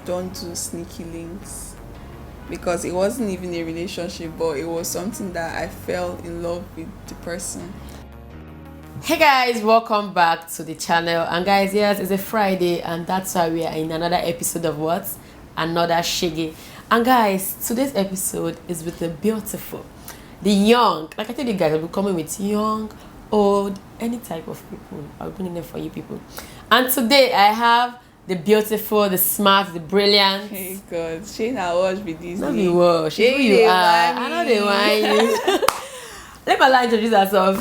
don't do sneaky links, because it wasn't even a relationship, but it was something that I fell in love with the person. Hey guys, welcome back to the channel. And guys, yes, it's a Friday, and that's why we are in another episode of what? Another Shege. And guys, today's episode is with the beautiful, the young. Like I told you guys, I'll be coming with young, old, any type of people. I'll be bringing them for you people. And today I have the beautiful, the smart, the brilliant. Hey God, she now watch with this. Not be watch. Who you are? I know they want you. Let Mala introduce herself.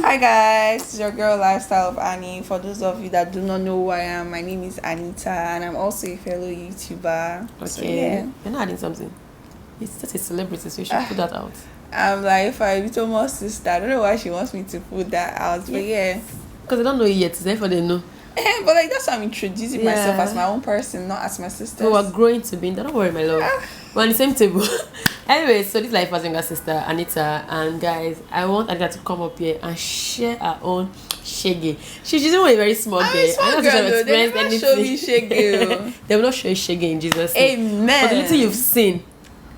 Hi guys, it's your girl Lifestyle of Annie. For those of you that do not know who I am, my name is Anita, and I'm also a fellow YouTuber. Okay, So, yeah. You're not adding something. It's just a celebrity, so you should put that out. I'm like for Vitomo's sister. I don't know why she wants me to put that out, but yeah. Because they don't know it yet, therefore they know. But like that's why I'm introducing myself as my own person, not as my sister. So we're growing to be. Don't worry, my love. We're on the same table. Anyway, so this is like younger sister, Anita, and guys, I want Anita to come up here and share her own Shege. She's just a very small girl. I know girl, they never show me Shege. They will not show you Shege in Jesus' name. Amen. But the little you've seen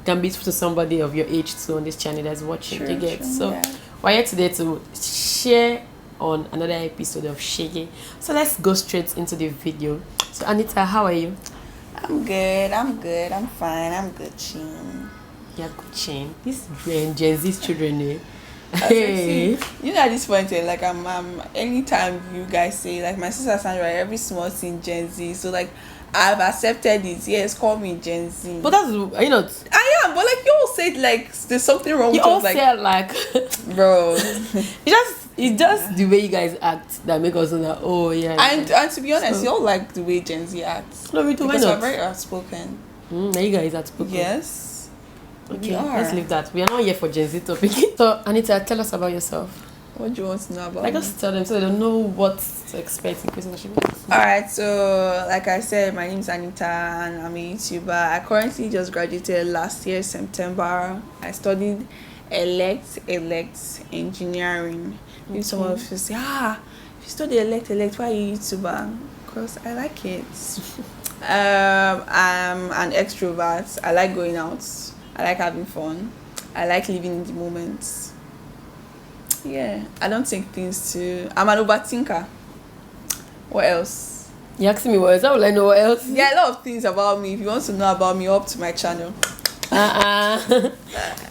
can be useful to somebody of your age too on this channel that's watching. True, you get true, so yeah. We're here today to share on another episode of Shege. So let's go straight into the video. So Anita, how are you? I'm good, I'm fine, I'm good, chin. Yeah, good chin. This Gen Z's children, eh? Hey. You know at this point, like I'm anytime you guys say, like my sister Sandra, every small thing Gen Z, so like I've accepted it. Yes, call me Gen Z. But that's, you know, I am, but like you all said like there's something wrong with you all us, like, said like bro. it's just the way you guys act that make us know that, oh yeah. And to be honest, you all like the way Gen Z acts. No, we do. Because Why we're not? very outspoken. Now you guys outspoken. Yes. Okay, We are. let's leave that. We are not here for Gen Z topic. So Anita, tell us about yourself. What do you want to know about Like me? just tell them so they don't know what to expect in case of Alright, so like I said, my name is Anita and I'm a YouTuber. I currently just graduated last year, September. I studied elect engineering. Maybe someone will say, if you study elect, why are you YouTuber? Because I like it. I'm an extrovert. I like going out. I like having fun. I like living in the moment. Yeah, I don't take things too. I'm an overthinker. What else? You asking me what else? How will I know what else? Yeah, a lot of things about me. If you want to know about me, up to my channel.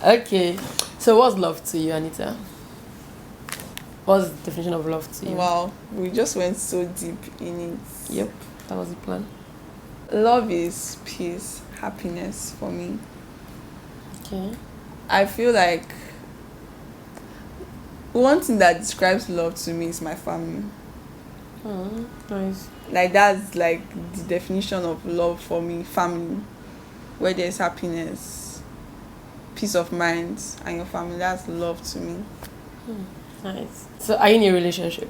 Okay. So what's love to you, Anita? What's the definition of love to you? Wow, we just went so deep in it. Yep, that was the plan. Love is peace, happiness for me. Okay. I feel like one thing that describes love to me is my family. Oh, nice. Like that's like the definition of love for me, family. Where there's happiness, peace of mind, and your family, that's love to me. Nice. So are you in a relationship?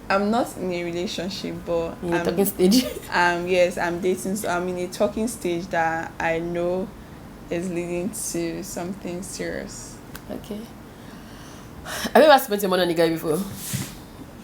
I'm not in a relationship, but In a talking stage? Yes, I'm dating, so I'm in a talking stage that I know is leading to something serious. Okay. Have you ever spent your money on a guy before?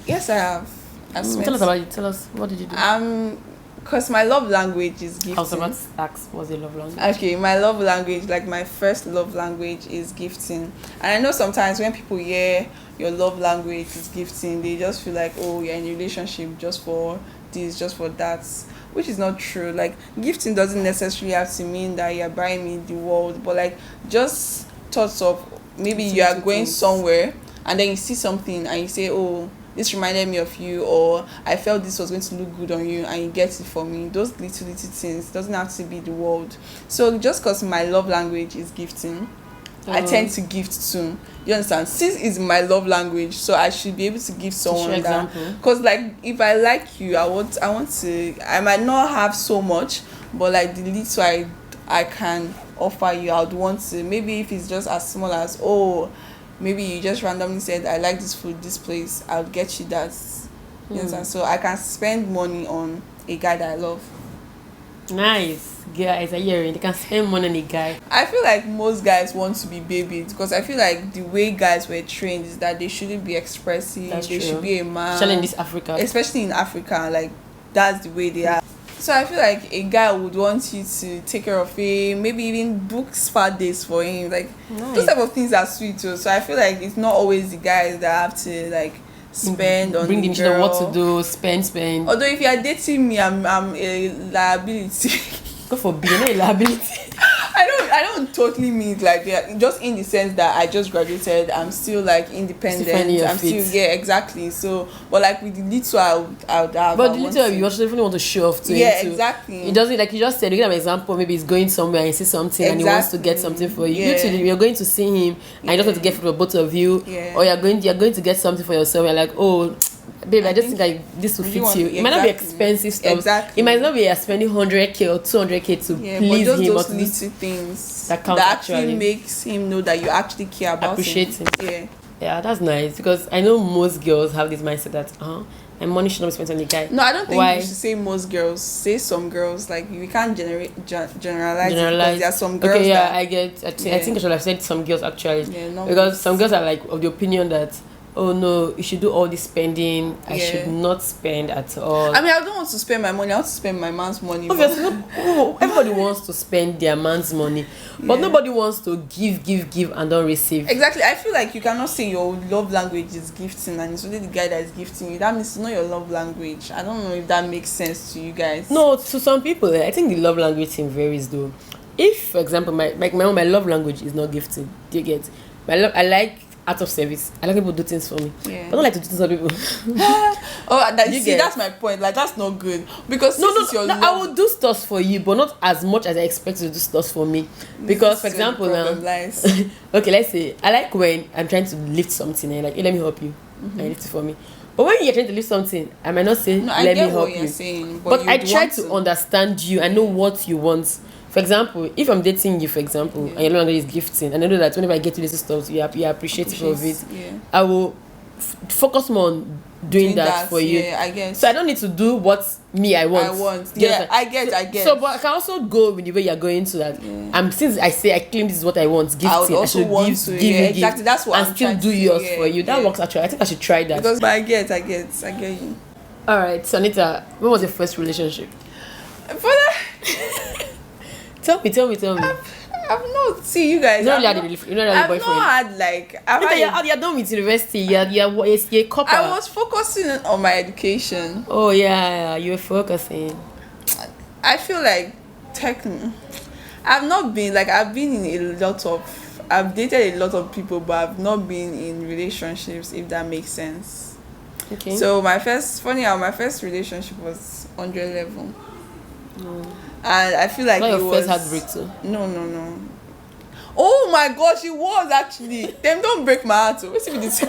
Yes, I have. Tell us about it. Tell us, what did you do? Because my love language is gifting. I was about to ask, what's your love language? Okay, my love language, like my first love language is gifting. And I know sometimes when people hear your love language is gifting, they just feel like, oh, you're in a relationship just for this, just for that, which is not true. Like, gifting doesn't necessarily have to mean that you're buying me the world, but like just thoughts of maybe you are going somewhere and then you see something and you say, oh, this reminded me of you, or I felt this was going to look good on you, and you get it for me. Those little things, doesn't have to be the world. So just because my love language is gifting, I tend to gift too. You understand? Since it's my love language, so I should be able to give someone that. Because like if I like you, I want to. I might not have so much, but like the little I can offer you, I would want to. Maybe if it's just as small as, oh, maybe you just randomly said, I like this food, this place, I'll get you that. You understand? So I can spend money on a guy that I love. Nice. Guys are hearing, they can spend money on a guy. I feel like most guys want to be babied, because I feel like the way guys were trained is that they shouldn't be expressive. They should be a man. Especially in this Africa. Especially in Africa, like that's the way they are. So I feel like a guy would want you to take care of him, maybe even book spa days for him. Like those Nice. type of things are sweet too. So I feel like it's not always the guys that have to like spend on Bring the the initiative of what girl. to do, spend. Although if you are dating me, I'm a liability. Go for being a liability. I don't totally mean it like that. Just in the sense that I just graduated, I'm still like independent. Still finding your I'm still feet. exactly. So, but like with the little, I would have. But I the want little to- you also definitely want to show off to Yeah, him too. exactly. It doesn't like you just said. You give an example. Maybe he's going somewhere and he sees something and he wants to get Exactly. something for you. Yeah. You two, you're going to see him and you just want to get food for both of you. Yeah. Or you're going to get something for yourself. You're like, oh, babe, I just think like this will you fit want- you. It might not be exactly. expensive stuff. Exactly. It might not be spending 100k or 200k to Yeah, please but just him or those to little things that count actually actually. makes him know that you actually care about Appreciate him. Yeah. Yeah, that's nice because I know most girls have this mindset that my money should not be spent on the guy. No, I don't think Why? you should say most girls. Say some girls. Like we can't generalize. It because Generalize. there are some girls Okay, yeah, that I think I should have said some girls actually. Yeah, not Because most. some girls are like of the opinion that, oh no, you should do all this spending. I Yeah. should not spend at all. I mean, I don't want to spend my money. I want to spend my man's money. but- Obviously, everybody wants to spend their man's money, but Yeah. nobody wants to give and don't receive. Exactly. I feel like you cannot say your love language is gifting and it's only the guy that is gifting you. That means it's not your love language. I don't know if that makes sense to you guys. No, to some people, I think the love language thing varies though. If, for example, my love language is not gifting, do you get? I like out of service. I like people do things for me. Yeah. I don't like to do things for people. Oh, You see, get- that's my point. Like, that's not good. Because No, this is your I love. will do stuff for you, but not as much as I expect you to do stuff for me. Because, for This is where the example, problem now, lies. okay, let's say I like when I'm trying to lift something and you're like, hey, let me help you, and you lift it for me. But when you're trying to lift something, I might not say, No, I let me get help what you're you. saying, But I you'd try want to understand you. I know what you want. For example, if I'm dating you, for example, and your love language is gifting, and I know that whenever I get to this stuff, you're appreciative of it. Yeah. I will focus more on doing that for you. Yeah, I guess. So I don't need to do what I want. I want. You Yeah, understand? I get. So, but I can also go with the way you're going to that. Since I say I claim this is what I want, gifting, I would also should want give, to, give yeah, you exactly. gift, That's what and I'm still trying do to say, yours yeah, for you. That yeah. works actually. I think I should try that. Because, but I get you. All right, so Anita, when was your first relationship? For that, Tell me. I've not see you guys. You know I've you had not- a boyfriend. I've not had like. I've had You're done with university. You're a couple. I was focusing on my education. Oh yeah, you were focusing. I feel like I've not been like I've been in I've dated a lot of people, but I've not been in relationships, if that makes sense. Okay. So my first relationship was 100 level. And I feel like Not it your was first heartbreak too. No. Oh my gosh, it was actually. Them don't break my heart. What's it with this?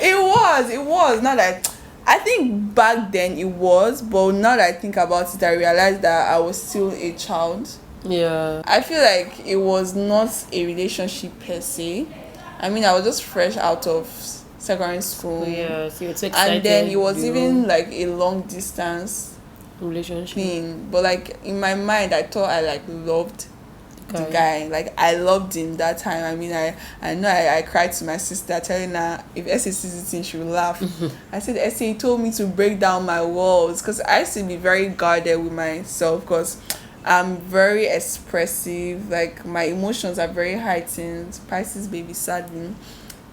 It was. Now that I think back then it was, but now that I think about it, I realized that I was still a child. Yeah. I feel like it was not a relationship per se. I mean, I was just fresh out of secondary school. Yeah. So you're too excited. And then it was you even like a long distance relationship. thing. But like in my mind, I thought I like loved the Okay. guy. Like I loved him that time. I mean, I know I cried to my sister telling her if Essie sees this thing, she will laugh. I said, Essie told me to break down my walls because I used to be very guarded with myself because I'm very expressive. Like my emotions are very heightened. Pisces baby sadly.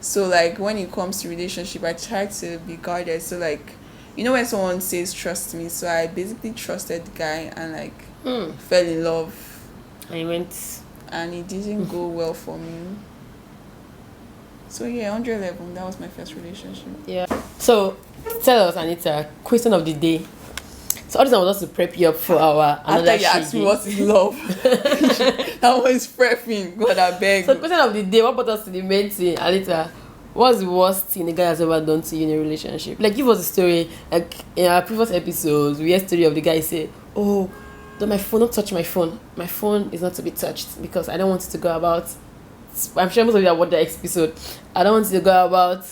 So like when it comes to relationship, I try to be guarded. So like, you know when someone says trust me, so I basically trusted the guy and like fell in love. And you went. And it didn't go well for me. So yeah, 111, that was my first relationship. Yeah. So tell us, Anita, question of the day. So all this I want us to prep you up for our another After you asked me Shege. what is love, that one is prepping. God, I beg. So question of the day, what brought us to the main thing, Anita? What's the worst thing a guy has ever done to you in a relationship? Like, give us a story. Like in our previous episodes, we heard story of the guy say, "Oh, don't touch my phone. My phone is not to be touched because I don't want it to go about." I'm sure most of you have watched the episode. I don't want it to go about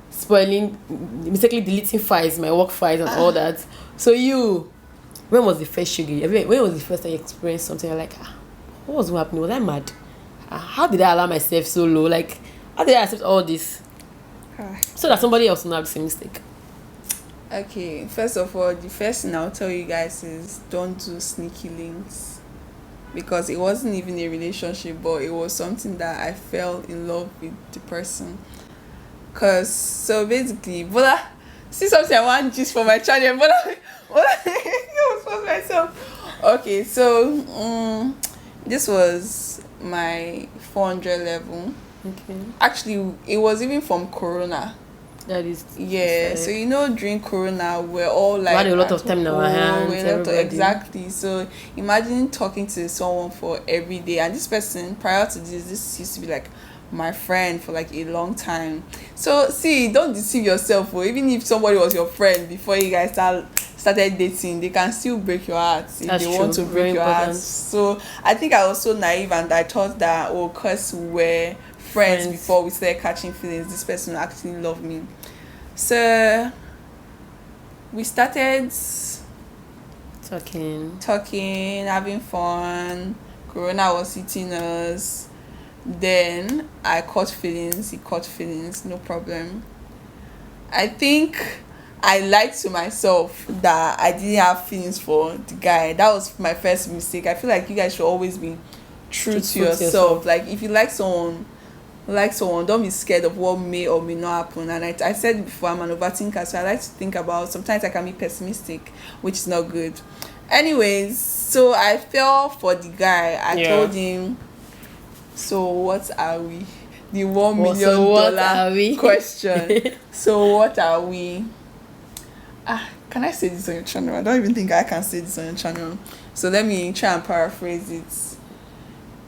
spoiling, mistakenly deleting files, my work files, and all that. So when was the first Shege? When was the first time you experienced something? You're like, what was happening? Was I mad? How did I allow myself so low? Like, how did I accept all this? So that somebody else will not have the same mistake. Okay, first of all, the first thing I'll tell you guys is don't do sneaky links, because it wasn't even a relationship, but it was something that I fell in love with the person. Cause so basically, but see something I want just for my channel, but I was for myself. Okay, so this was my 400 level. Okay. Actually, it was even from Corona. That is. Yeah, so during Corona, we're all like We had a lot of at time in our home, hands, everybody. exactly. So imagine talking to someone for every day, and this person prior to this used to be like my friend for like a long time. So see, don't deceive yourself. Or even if somebody was your friend before you guys started dating, they can still break your heart if That's they true. want to Very break your heart. important. So I think I was so naive, and I thought that cause we were friends before we started catching feelings, this person actually loved me. So we started talking, having fun. Corona was hitting us. Then I caught feelings, he caught feelings, no problem. I think I lied to myself that I didn't have feelings for the guy. That was my first mistake. I feel like you guys should always be true to yourself. Like if you like someone, don't be scared of what may or may not happen. And I said before, I'm an overthinker, so I like to think about, sometimes I can be pessimistic, which is not good. Anyways, so I fell for the guy. I told him, so what are we? The $1 million question. So what are we? Can I say this on your channel? I don't even think I can say this on your channel. So let me try and paraphrase it.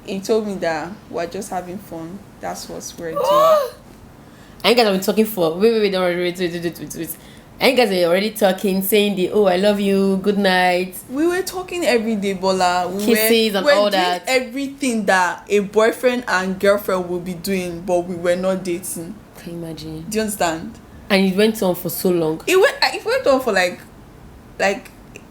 He told me that we're just having fun. That's what we're doing. And you guys have been talking for wait, don't worry, wait. And you guys are already talking, saying I love you, good night. We were talking every day, Bola. Kisses and all that. Everything that a boyfriend and girlfriend will be doing, but we were not dating. Can you imagine? Do you understand? And it went on for so long. It went on for like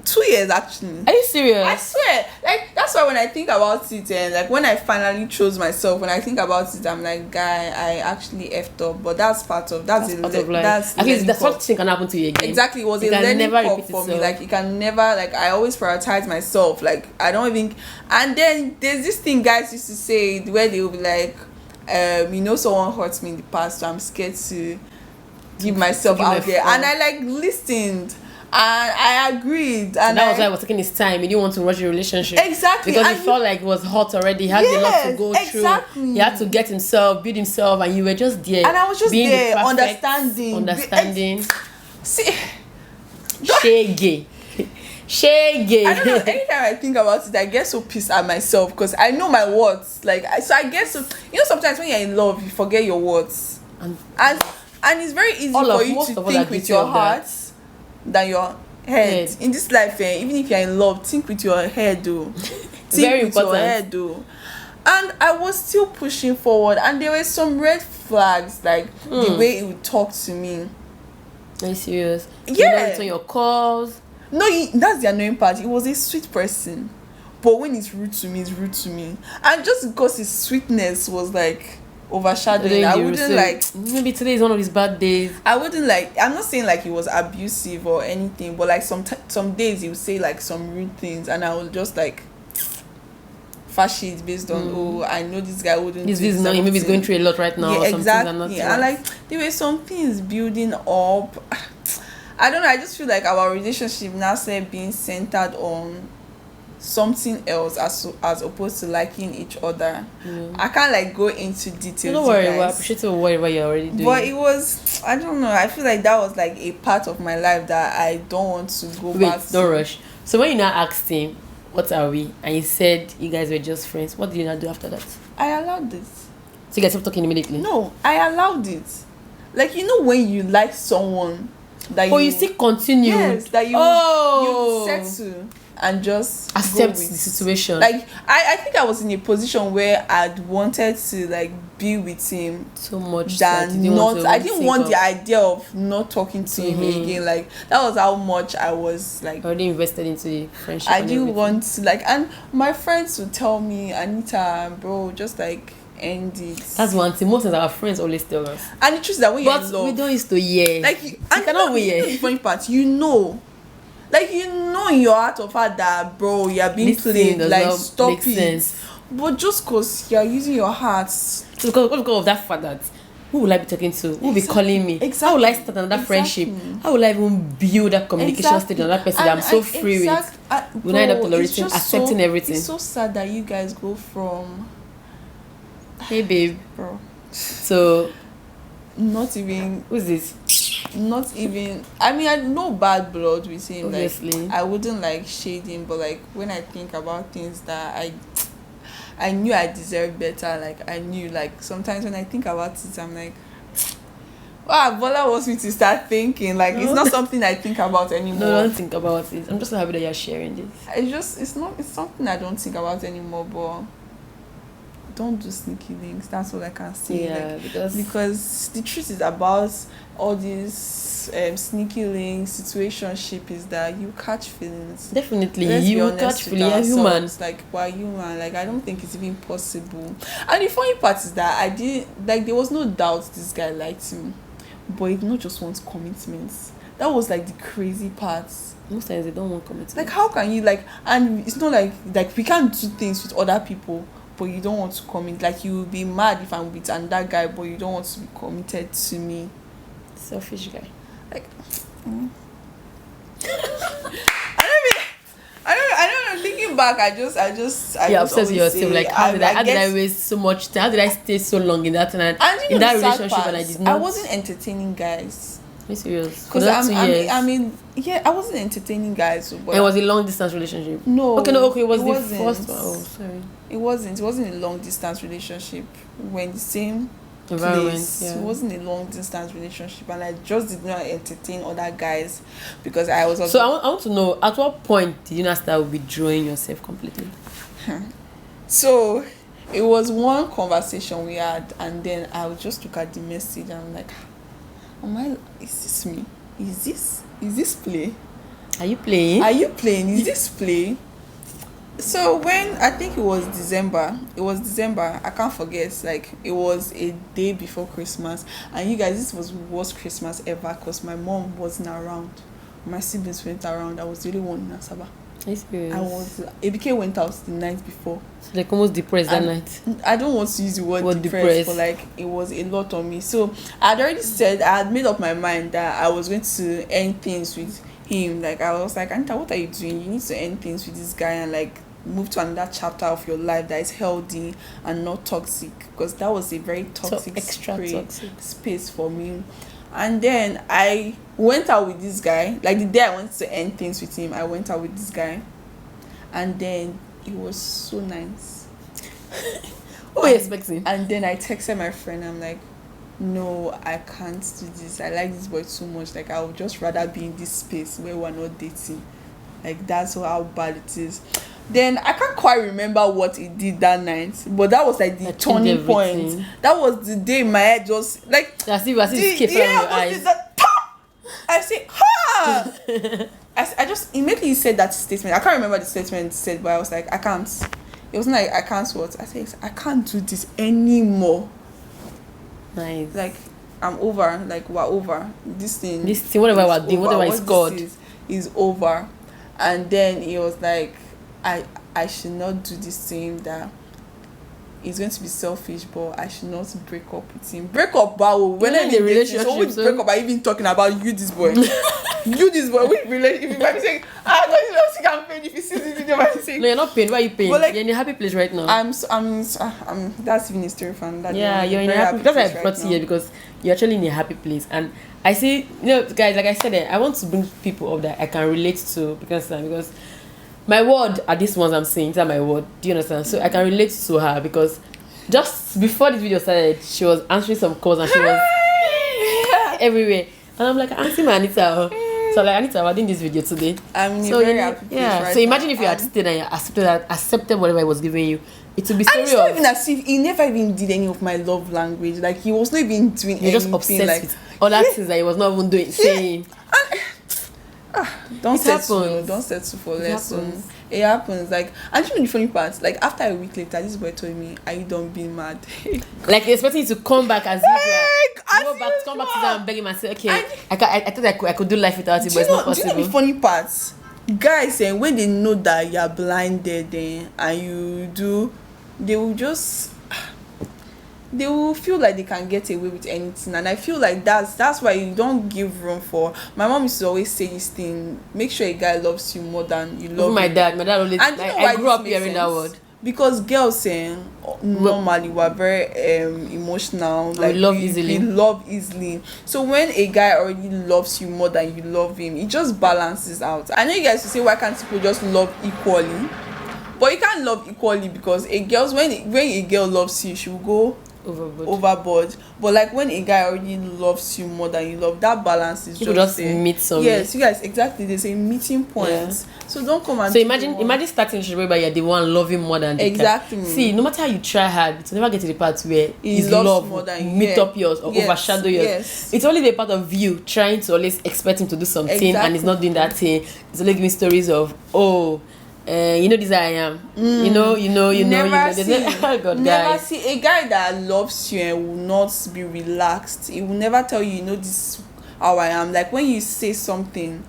2 years actually. Are you serious? I swear. Like that's why when I think about it, and like when I finally chose myself, when I think about it, I'm like, guy, I actually effed up. But that's part of life. That's at least that something can happen to you again. Exactly, it was a learning curve for me. Like you can never, like I always prioritize myself. Like I don't even. And then there's this thing guys used to say where they will be like, someone hurt me in the past, so I'm scared to give myself out there. And I like listened. And I agreed, and that was why I was taking his time. He didn't want to rush the relationship. Exactly, because he felt like it was hot already. He had a lot to go through. He had to get himself, build himself, and you were just there. And I was just there, understanding. See, Shege. I don't know. Anytime I think about it, I get so pissed at myself because I know my words. Like, so I get so. Sometimes when you're in love, you forget your words, and it's very easy for you to think with your heart than your head. In this life, even if you're in love, think with your head, though. Think with your head, though. And I was still pushing forward, and there were some red flags, like the way he would talk to me. Are you serious? Yeah. On your calls. No, that's the annoying part. He was a sweet person, but when he's rude to me, he's rude to me. And just because his sweetness was like overshadowing, I wouldn't like. Maybe today is one of his bad days. I wouldn't like. I'm not saying like he was abusive or anything, but like some days he would say like some rude things, and I would just like fash it based on I know this guy wouldn't. This now maybe he's going through a lot right now. Yeah, or exactly. And like there were some things building up. I don't know. I just feel like our relationship now started being centered on something else as opposed to liking each other. I can't like go into details. Don't worry, I appreciate whatever you're already doing. But it was, I don't know, I feel like that was like a part of my life that I don't want to go back to. Don't rush. So when you now asked him, what are we? And he said you guys were just friends, what did you now do after that? I allowed it. So you guys stopped talking immediately? No, I allowed it. Like, when you like someone that you still continue. Yes, that you settle and just accept the situation. Like I think I was in a position where I'd wanted to like be with him so much than not. I didn't want the idea of not talking to him again. Like that was how much I was like already invested into the friendship. I didn't want to like, and my friends would tell me, Anita, bro, just like end it. That's one thing. Most of our friends always tell us. And the truth is that when you're in But love, we don't used to hear. like you cannot hear. the funny part, like in your heart of heart that bro, you're being This thing played. does Like not stop make it. sense. But just cause you're using your heart. So because of that fact that who will I be talking to? Who will be calling me? Exactly. How will I start another friendship? How will I even build that communication stage with another person that I'm so free with? Will I end up tolerating, accepting everything? It's so sad that you guys go from Hey babe. bro. So Not even who's this? not even I mean I no bad blood with him. Obviously. Like I wouldn't like shade him, but like when I think about things that I knew I deserved better, like I knew like sometimes when I think about it I'm like wow, Bola wants me to start thinking. Like it's not something I think about anymore. No, don't think about it. I'm just so happy that you're sharing this. It's something I don't think about anymore, but don't do sneaky links. That's all I can say. Yeah, like, because the truth is about all these sneaky links, situationship is that you catch feelings. Definitely, Let's be you honest catch with feelings. You're human. ourselves. Like we're human. Like I don't think it's even possible. And the funny part is that I did like there was no doubt this guy liked me, but he did not just want commitments. That was like the crazy part. Most times they don't want commitment. Like how can you like? And it's not like we can't do things with other people, but you don't want to commit. Like you will be mad if I'm with another guy, but you don't want to be committed to me. Selfish guy. Like I don't know. Thinking back, I just You're obsessed with always yourself. say, Like how did I guess- waste so much time? How did I stay so long in that and and you in know that the sad relationship part, and I did not? I wasn't entertaining guys. Are you serious? For Because that 2 years. I mean, yeah, I wasn't entertaining guys. But And it was a long distance relationship. no. Okay, no, okay, it was the wasn't. first one. Oh, sorry. It wasn't a long distance relationship. We're in the same Environment. place. Yeah. It wasn't a long distance relationship, and I just did not entertain other guys because I was. So I want to know, at what point did you not start withdrawing yourself completely? So it was one conversation we had, and then I would just look at the message and I'm like, is this me? Is this play? Are you playing? Are you playing? Is this play? So when I think it was December, I can't forget, like it was a day before Christmas, and you guys, this was the worst Christmas ever because my mom wasn't around, my siblings went around, I was the only one in Asaba. Are you serious? Ebike went out the night before. So like almost depressed that night. I don't want to use the word depressed, but like it was a lot on me. So I had made up my mind that I was going to end things with him. Like I was like, Anita, what are you doing? You need to end things with this guy and like move to another chapter of your life that is healthy and not toxic, because that was a very toxic space for me. And then I went out with this guy. Like the day I wanted to end things with him, I went out with this guy, and then it was so nice. What were you expecting? And then I texted my friend. I'm like, no, I can't do this. I like this boy too much. Like I would just rather be in this space where we're not dating. Like that's how bad it is. Then I can't quite remember what he did that night, but that was like the turning point. That was the day my head just like as if escape from your eyes. I say, ha! I just immediately said that statement. I can't remember the statement said, but I was like, I can't. It wasn't like I can't what. I said, I can't do this anymore. Nice. Like I'm over. Like we're over. This thing, whatever we're doing, whatever is God, is over. And then he was like, I should not do this thing, that it's going to be selfish, but I should not break up with him. Break up, wow. When in the relationship, always break up. I even talking about you, this boy. You, this boy. Which relationship? If I'm saying, I don't think I'm paying. If you see this video, I'm saying, no, you're not paying. Why are you paying? Like, you're in a happy place right now. I'm. That's even a story fan. Yeah, you're in a happy place. That's why I brought you here, because you're actually in a happy place. And I see, guys, like I said, I want to bring people up that I can relate to, because my word are these ones I'm saying. These are my word. Do you understand? So I can relate to her, because just before this video started, she was answering some calls and she was everywhere. And I'm like, Auntie Anita. So like, Anita, we're doing this video today. I'm in a very happy place right so imagine now. If you had stayed and you accepted whatever I was giving you, it would be story and it's not even as if he never even did any of my love language. Like he was not even doing anything. You're just obsessed like, with all that things that he was not even doing, saying. Don't It settle. happens. Don't settle for It less. happens. It happens. Like, and you know the funny part. Like after a week later, this boy told me, "Are you done being mad?" Like expecting you to come back as usual. As Come back to them and beg him and say, okay, And- I thought I could do life without you, but it's not do you know possible. the funny part? Guys, when they know that you're blinded, and you do, they will just they will feel like they can get away with anything, and I feel like that's why you don't give room for. My mom used to always say this thing: make sure a guy loves you more than you love Even my him. dad always. And you know why I grew this up makes hearing that sense? word. Because girls normally were very emotional, like we love easily. we love easily. So when a guy already loves you more than you love him, it just balances out. I know you guys will say, why can't people just love equally? But you can't love equally, because when a girl loves you, she will go overboard. But like when a guy already loves you more than you love, that balance is People just just meet somewhere. Yes, you guys, exactly, there's a meeting point. Yeah. So don't come and So imagine starting a relationship where you're the one loving more than the exactly guy. See, no matter how you try hard, it will never get to the part where his loves love more than you. meet up yours or Yes, overshadow yours. yes. It's only the part of you trying to always expect him to do something and he's not doing that thing. It's only giving stories of, you know this I am. You know. Never see, God, never guys. see a guy that loves you and will not be relaxed. He will never tell you, this is how I am. Like when you say something,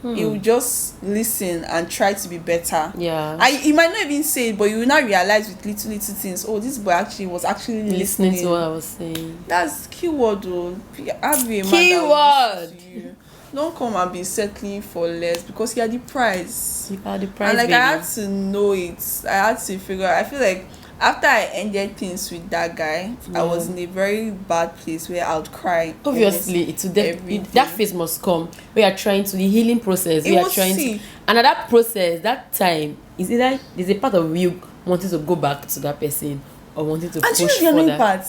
he will just listen and try to be better. Yeah. He might not even say it, but you will not realize with little things. Oh, this boy was actually listening to what I was saying. That's keyword though. Have a man Keyword. that will listen to you. Don't come and be settling for less, because you are the prize. You are the prize, And like baby. I had to know it. I had to figure out. I feel like after I ended things with that guy, I was in a very bad place where I would cry. Obviously, that phase must come. We are trying to the healing process. We are trying to, and at that process, that time is either there's a part of you wanting to go back to that person or wanting to push you know the further. part?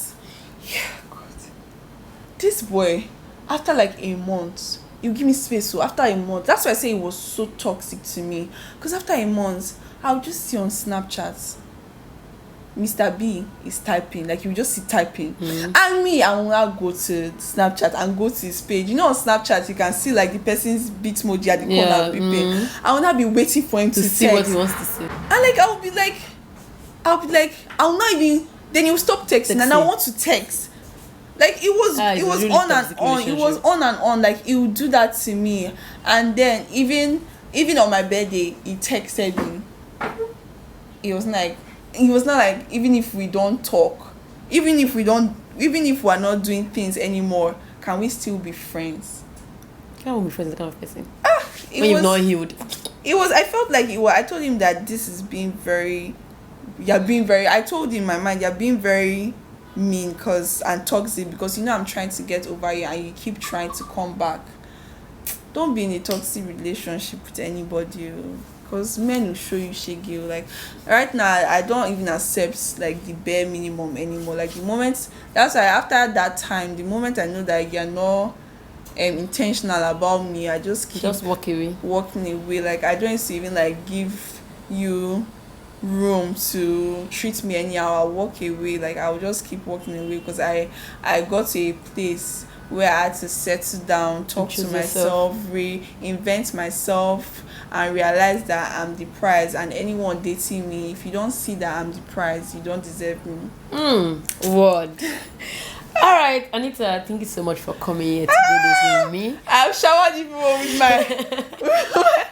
Yeah, God. This boy, after like a month, you give me space. So after a month, that's why I say it was so toxic to me. Because after a month, I'll just see on Snapchat, Mr. B is typing. Like you just see typing, and me, I will now go to Snapchat and go to his page. On Snapchat you can see like the person's bitmoji at the corner of the page. I will not be waiting for him to see text what he wants to say, and like I'll be like I'll not even, then he'll stop texting and I want to text. Like it was really on and on. It was on and on. Like he would do that to me, and then even on my birthday, he texted me. He was not like, even if we don't talk, even if we're not doing things anymore, can we still be friends? Can't we be friends with that kind of person? When you've not healed. It was. I felt like it was. I told him that this is being very. You're being very. I told him in my mind, you're being very mean and toxic, because I'm trying to get over you and you keep trying to come back. Don't be in a toxic relationship with anybody, because men will show you shege. Like right now I don't even accept like the bare minimum anymore. Like the moment, that's why after that time, the moment I know that you're not intentional about me, I just keep walking away. Like I don't even like give you room to treat me anyhow. I'll walk away. Like I'll just keep walking away, because I got to a place where I had to settle down, talk to myself, reinvent myself, and realize that I'm the prize. And anyone dating me, if you don't see that I'm the prize, you don't deserve me. Word. All right, Anita, thank you so much for coming here to do this with me. I've showered you with my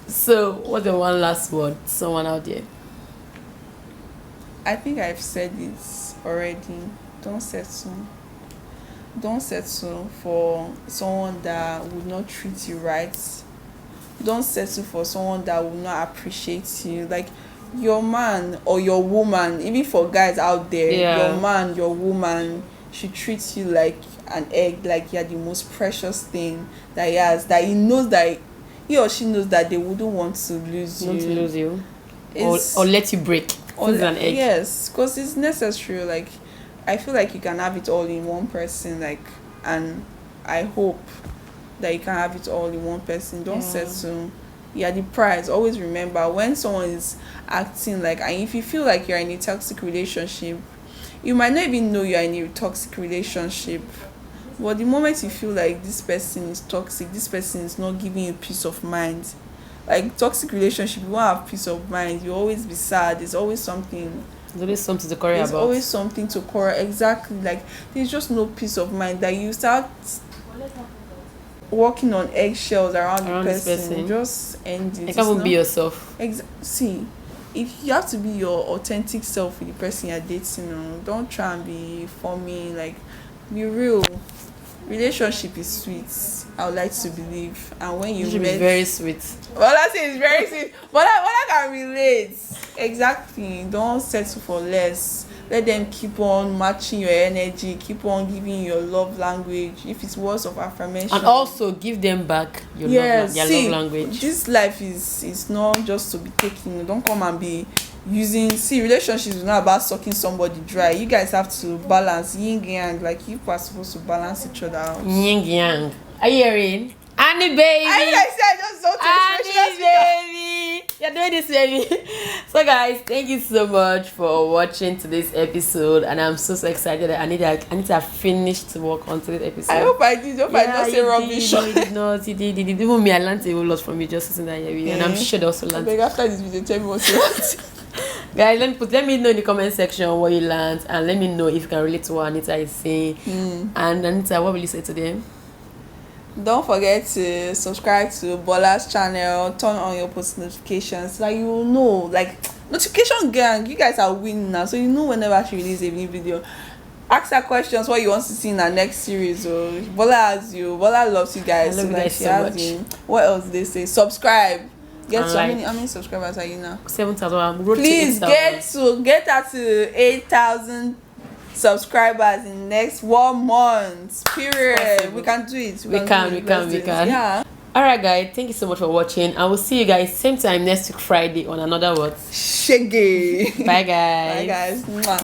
So, what's the one last word to someone out there? I think I've said it already. Don't settle for someone that would not treat you right. Don't settle for someone that will not appreciate you. Like your man or your woman, even for guys out there, your man, your woman should treat you like an egg, like you're the most precious thing that he has, that he knows that he or she knows that they wouldn't want to lose you. Or let you break. An egg. Yes, because it's necessary. Like I feel like you can have it all in one person, like, and I hope that you can have it all in one person. Don't settle. You're the prize. Always remember, when someone is acting like, and if you feel like you're in a toxic relationship, you might not even know you're in a toxic relationship. But the moment you feel like this person is toxic, this person is not giving you peace of mind. Like toxic relationship, you won't have peace of mind. You always be sad. There's always something. There's always something to worry There's about. always something to quarrel. Exactly. Like there's just no peace of mind. That you start walking on eggshells around the This person. Just end it. You can't even be yourself. See, if you have to be your authentic self with the person you're dating, don't try and be forming. Like, be real. Relationship is sweet. I would like to believe. And when you It should met, be very sweet. well, I say it's very sweet. But I can relate. Exactly. Don't settle for less. Let them keep on matching your energy. Keep on giving your love language. If it's words of affirmation. And also give them back your love language. This life is not just to be taken. Don't come and be using. See, relationships is not about sucking somebody dry. You guys have to balance yin yang. Like you are supposed to balance each other out. Yin yang. Are you hearing? Annie baby. I said just don't Annie baby. You're doing this, baby. So guys, thank you so much for watching today's episode, and I'm so excited that Anita finished work on today's episode. I hope I did. I not say rubbish. You did not. You did. Even me, I learned a whole lot from you just sitting there, and I'm sure they also learned. After this video, tell me what you want. Guys, let me know in the comment section what you learned, and let me know if you can relate to what Anita is saying. And Anita, what will you say to them? Don't forget to subscribe to Bola's channel, turn on your post notifications so that you will know. Like, notification gang, you guys are winning now, so you know whenever she releases a new video. Ask her questions what you want to see in our next series. Bola has you. Bola loves you guys. I love you guys so much. What else they say? Subscribe. Get to like, how many subscribers are you now? 7,000. Please get her to 8,000 subscribers in the next 1 month. Period. Possible. We can do it. We can. Yeah. Alright guys, thank you so much for watching. I will see you guys same time next week Friday on another what? Shege. Bye guys. Bye guys. Mwah.